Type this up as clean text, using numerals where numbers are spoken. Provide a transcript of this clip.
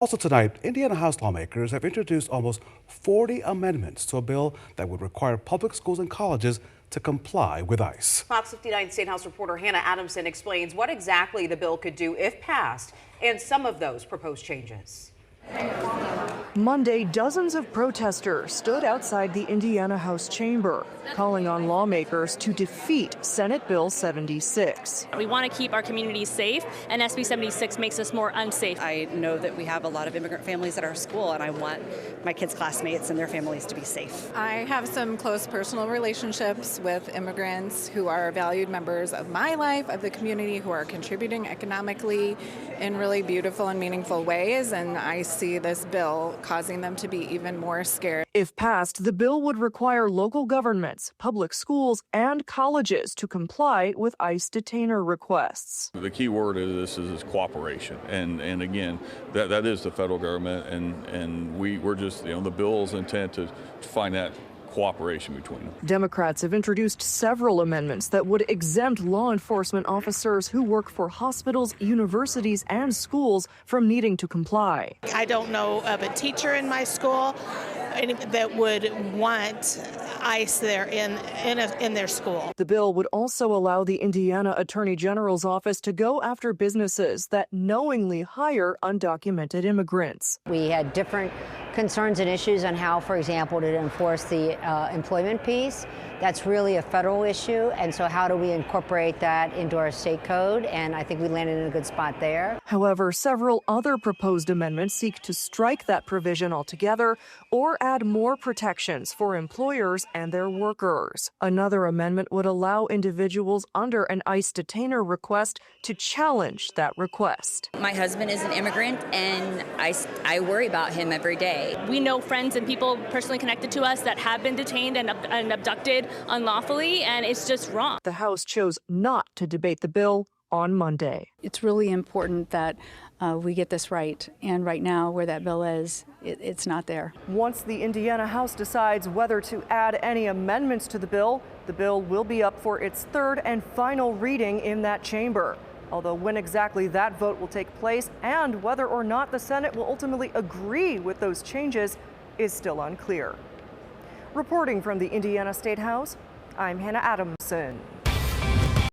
Also tonight, Indiana House lawmakers have introduced almost 40 amendments to a bill that would require public schools and colleges to comply with ICE. Fox 59 State House reporter Hannah Adamson explains what exactly the bill could do if passed and some of those proposed changes. Monday, dozens of protesters stood outside the Indiana House chamber, calling on lawmakers to defeat Senate Bill 76. We want to keep our communities safe, and SB 76 makes us more unsafe. I know that we have a lot of immigrant families at our school, and I want my kids' classmates and their families to be safe. I have some close personal relationships with immigrants who are valued members of my life, of the community, who are contributing economically in really beautiful and meaningful ways, and I see this bill causing them to be even more scared. If passed, the bill would require local governments, public schools, and colleges to comply with ICE detainer requests. The key word of this is cooperation, and again, that is the federal government, and we're just, the bill's intent to find that cooperation between them. Democrats have introduced several amendments that would exempt law enforcement officers who work for hospitals, universities, and schools from needing to comply. I don't know of a teacher in my school that would want ICE there in their school. The bill would also allow the Indiana Attorney General's office to go after businesses that knowingly hire undocumented immigrants. We had different concerns and issues on how, for example, to enforce the employment piece. That's really a federal issue, and so how do we incorporate that into our state code? And I think we landed in a good spot there. However, several other proposed amendments seek to strike that provision altogether or add more protections for employers and their workers. Another amendment would allow individuals under an ICE detainer request to challenge that request. My husband is an immigrant, and I worry about him every day. We know friends and people personally connected to us that have been detained and abducted unlawfully, and it's just wrong. The House chose not to debate the bill on Monday. It's really important that we get this right, and right now where that bill is, it's not there. Once the Indiana House decides whether to add any amendments to the bill will be up for its third and final reading in that chamber. Although when exactly that vote will take place and whether or not the Senate will ultimately agree with those changes is still unclear. Reporting from the Indiana State House, I'm Hannah Adamson.